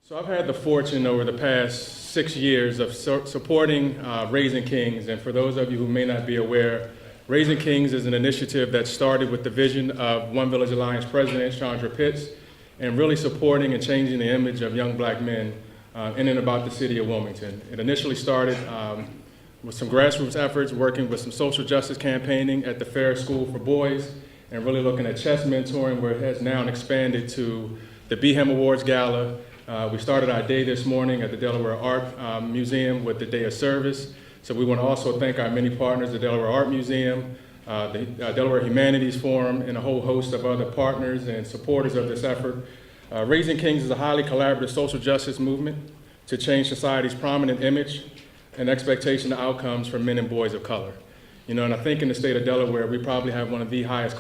So I've had the fortune over the past 6 years of supporting Raising Kings, and for those of you who may not be aware, Raising Kings is an initiative that started with the vision of One Village Alliance President Chandra Pitts, and really supporting and changing the image of young black men in and about the city of Wilmington. It initially started with some grassroots efforts, working with some social justice campaigning at the Fair School for Boys, and really looking at chess mentoring, where it has now expanded to the Behem Awards Gala. We started our day this morning at the Delaware Art Museum with the Day of Service. So we want to also thank our many partners, the Delaware Art Museum, the Delaware Humanities Forum, and a whole host of other partners and supporters of this effort. Raising Kings is a highly collaborative social justice movement to change society's prominent image and expectation of outcomes for men and boys of color. You know, and I think in the state of Delaware, we probably have one of the highest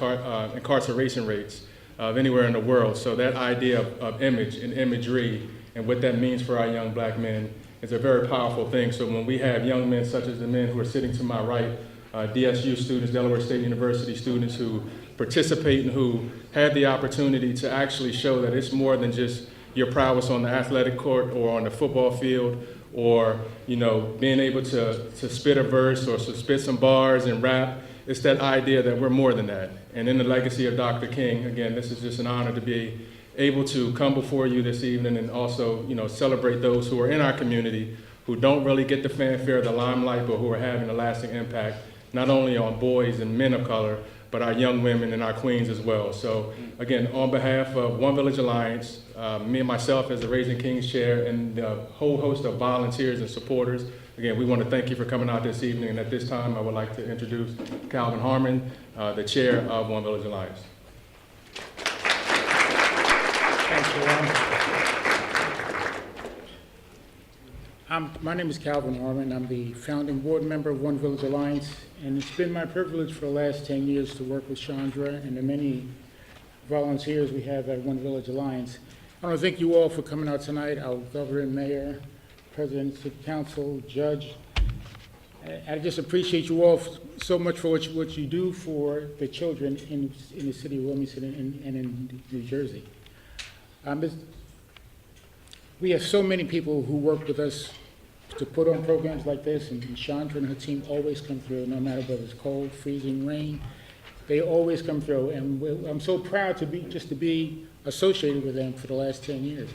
incarceration rates of anywhere in the world. So that idea of image and imagery and what that means for our young black men is a very powerful thing. So when we have young men such as the men who are sitting to my right, DSU students, Delaware State University students who participate and who had the opportunity to actually show that it's more than just your prowess on the athletic court or on the football field, or being able to spit a verse or to spit some bars and rap. It's that idea that we're more than that. And in the legacy of Dr. King, again, this is just an honor to be able to come before you this evening and also, celebrate those who are in our community who don't really get the fanfare, the limelight, but who are having a lasting impact, not only on boys and men of color, but our young women and our queens as well. So again, on behalf of One Village Alliance, me and myself as the Raising Kings chair, and a whole host of volunteers and supporters, again, we want to thank you for coming out this evening. And at this time, I would like to introduce Calvin Harmon, the chair of One Village Alliance. Thanks, Ron. My name is Calvin Marvin. I'm the founding board member of One Village Alliance, and it's been my privilege for the last 10 years to work with Chandra and the many volunteers we have at One Village Alliance. I want to thank you all for coming out tonight, our governor, mayor, president, city council, judge. I just appreciate you all so much for what you do for the children in the city of Wilmington and in New Jersey. We have so many people who work with us to put on programs like this, and Chandra and her team always come through, no matter whether it's cold, freezing, rain. They always come through, and I'm so proud to be associated with them for the last 10 years.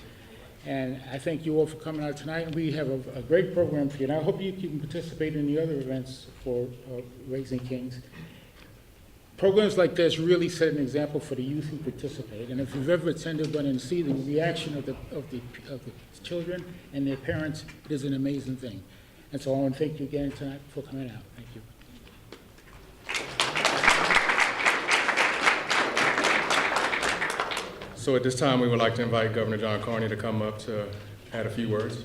And I thank you all for coming out tonight. We have a great program for you, and I hope you can participate in the other events for Raising Kings. Programs like this really set an example for the youth who participate. And if you've ever attended one and see the reaction of the children and their parents, it is an amazing thing. And so I want to thank you again tonight for coming out. Thank you. So at this time, we would like to invite Governor John Carney to come up to add a few words.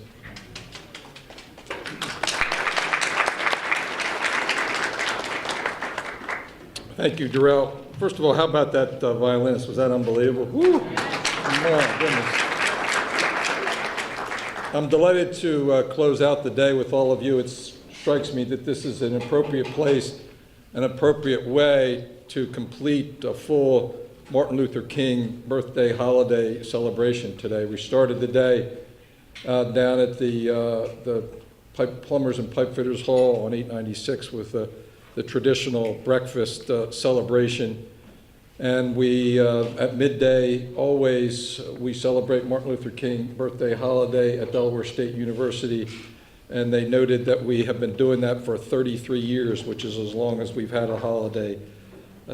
Thank you, Darrell. First of all, how about that violinist? Was that unbelievable? Woo! My goodness. I'm delighted to close out the day with all of you. It strikes me that this is an appropriate place, an appropriate way to complete a full Martin Luther King birthday holiday celebration today. We started the day down at the Plumbers and Pipe Fitters Hall on 896 with the traditional breakfast celebration. And we, at midday, always, we celebrate Martin Luther King birthday holiday at Delaware State University. And they noted that we have been doing that for 33 years, which is as long as we've had a holiday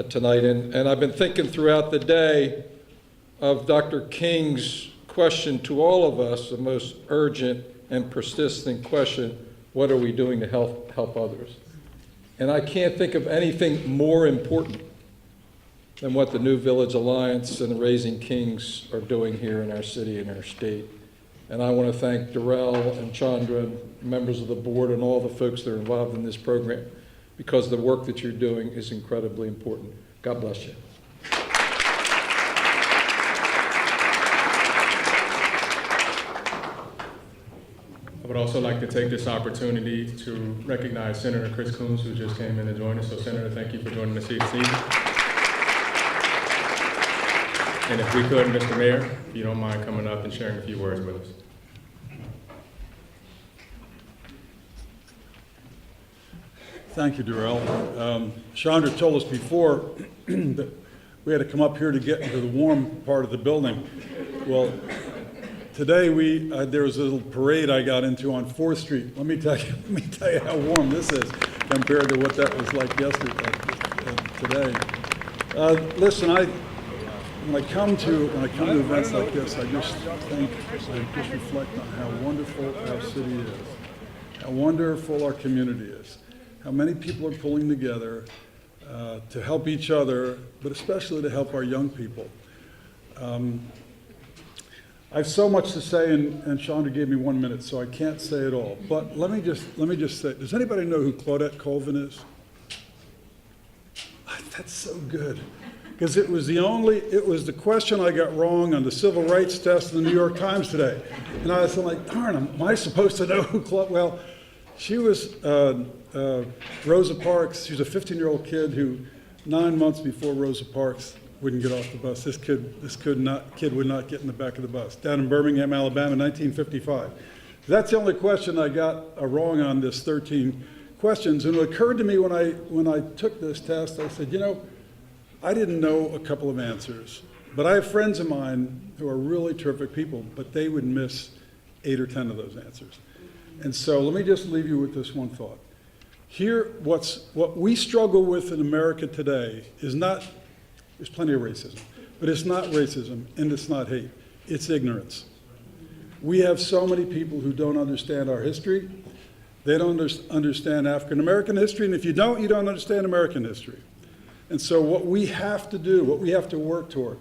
tonight. And I've been thinking throughout the day of Dr. King's question to all of us, the most urgent and persistent question: what are we doing to help others? And I can't think of anything more important than what the New Village Alliance and the Raising Kings are doing here in our city and our state. And I want to thank Darrell and Chandra and members of the board and all the folks that are involved in this program, because the work that you're doing is incredibly important. God bless you. I would also like to take this opportunity to recognize Senator Chris Coons, who just came in to join us. So, Senator, thank you for joining us this evening. And if we could, Mr. Mayor, if you don't mind coming up and sharing a few words with us. Thank you, Darrell. Chandra told us before that we had to come up here to get into the warm part of the building. Well, today there was a little parade I got into on 4th Street. Let me tell you how warm this is compared to what that was like yesterday, today. Listen, when I come to events like this, I just reflect on how wonderful our city is, how wonderful our community is, how many people are pulling together to help each other, but especially to help our young people. I have so much to say, and Chandra gave me 1 minute, so I can't say it all. But let me just say, does anybody know who Claudette Colvin is? That's so good, because it was the question I got wrong on the civil rights test in the New York Times today, and I was like, darn, am I supposed to know who Claudette? Well, she was Rosa Parks. She was a 15-year-old kid who, 9 months before Rosa Parks wouldn't get off the bus. This kid would not get in the back of the bus. Down in Birmingham, Alabama, 1955. That's the only question I got wrong on this 13 questions. And it occurred to me when I took this test, I said, I didn't know a couple of answers, but I have friends of mine who are really terrific people, but they would miss 8 or 10 of those answers. And so let me just leave you with this one thought. Here, what we struggle with in America today is not, there's plenty of racism, but it's not racism and it's not hate, it's ignorance. We have so many people who don't understand our history. They don't understand African American history, and if you don't understand American history. And so what we have to do, what we have to work toward,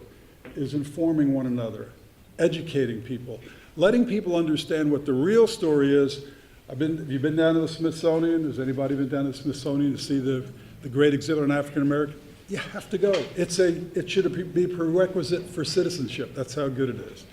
is informing one another, educating people, letting people understand what the real story is. Have you been down to the Smithsonian? Has anybody been down to the Smithsonian to see the great exhibit on African American? You have to go. It should be a prerequisite for citizenship. That's how good it is.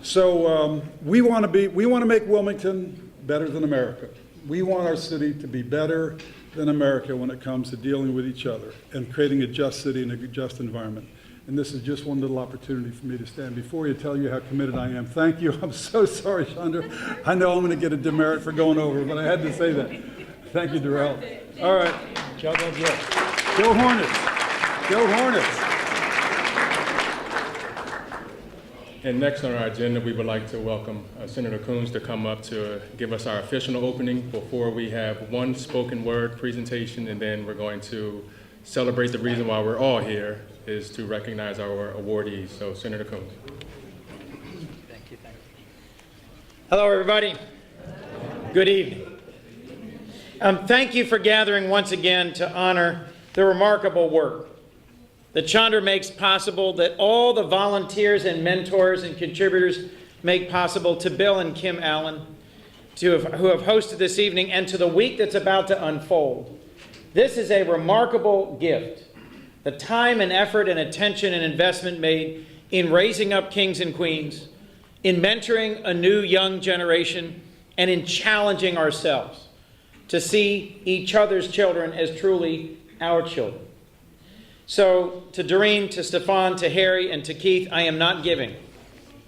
So we want to make Wilmington better than America. We want our city to be better than America when it comes to dealing with each other and creating a just city and a just environment. And this is just one little opportunity for me to stand before you, tell you how committed I am. Thank you. I'm so sorry, Chandra. I know I'm going to get a demerit for going over, but I had to say that. Thank you, Darrell. All right. Joe. Go Hornets. Go Hornets. And next on our agenda, we would like to welcome Senator Coons to come up to give us our official opening before we have one spoken word presentation, and then we're going to celebrate the reason why we're all here is to recognize our awardees. So, Senator Coons. Thank you. Hello, everybody. Good evening. Thank you for gathering once again to honor the remarkable work that Chandra makes possible, that all the volunteers and mentors and contributors make possible, to Bill and Kim Allen, who have hosted this evening, and to the week that's about to unfold. This is a remarkable gift. The time and effort and attention and investment made in raising up kings and queens, in mentoring a new young generation, and in challenging ourselves to see each other's children as truly our children. So to Doreen, to Stefan, to Harry, and to Keith, I am not giving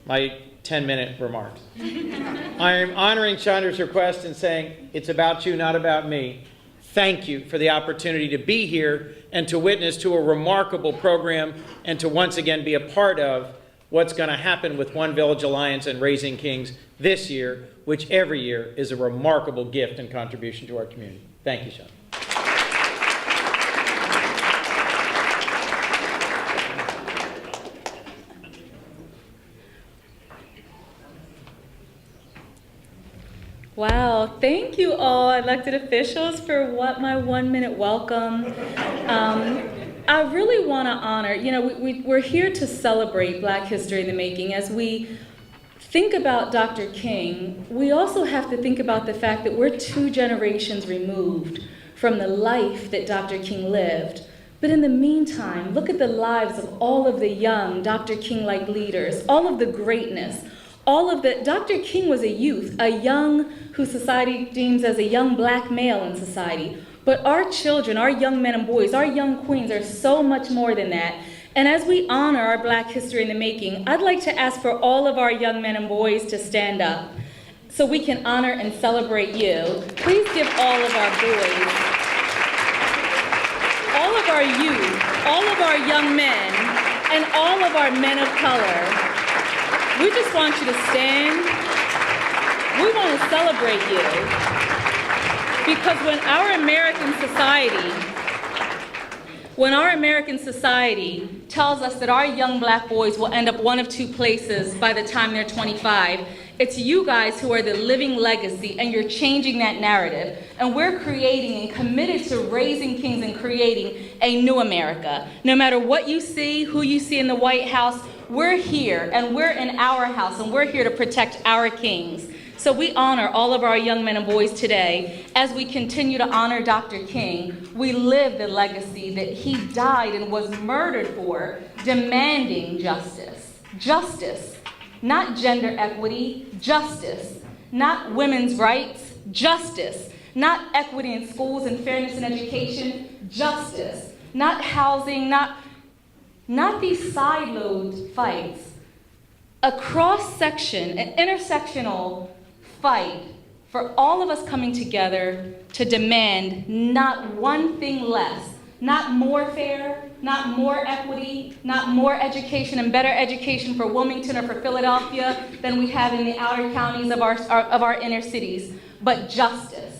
my 10-minute remarks. I am honoring Chandra's request and saying, it's about you, not about me. Thank you for the opportunity to be here and to witness to a remarkable program and to once again be a part of what's going to happen with One Village Alliance and Raising Kings this year, which every year is a remarkable gift and contribution to our community. Thank you, Sean. Wow, thank you all elected officials for my 1-minute welcome. I really want to honor, we're here to celebrate Black history in the making. As we think about Dr. King, we also have to think about the fact that we're 2 generations removed from the life that Dr. King lived. But in the meantime, look at the lives of all of the young Dr. King-like leaders, all of the greatness, Dr. King was a youth, a young who society deems as a young Black male in society. But our children, our young men and boys, our young queens are so much more than that. And as we honor our Black history in the making, I'd like to ask for all of our young men and boys to stand up so we can honor and celebrate you. Please give all of our boys of our youth, all of our young men, and all of our men of color, we just want you to stand. We want to celebrate you. Because when our American society tells us that our young black boys will end up one of two places by the time they're 25, it's you guys who are the living legacy, and you're changing that narrative. And we're creating and committed to raising kings and creating a new America. No matter what you see, who you see in the White House, we're here, and we're in our house, and we're here to protect our kings. So we honor all of our young men and boys today. As we continue to honor Dr. King, we live the legacy that he died and was murdered for, demanding justice. Justice, not gender equity, justice. Not women's rights, justice. Not equity in schools and fairness in education, justice. Not housing, not these sideload fights. A cross-section, an intersectional fight for all of us coming together to demand not one thing less, not more fair, not more equity, not more education and better education for Wilmington or for Philadelphia than we have in the outer counties of our inner cities, but justice.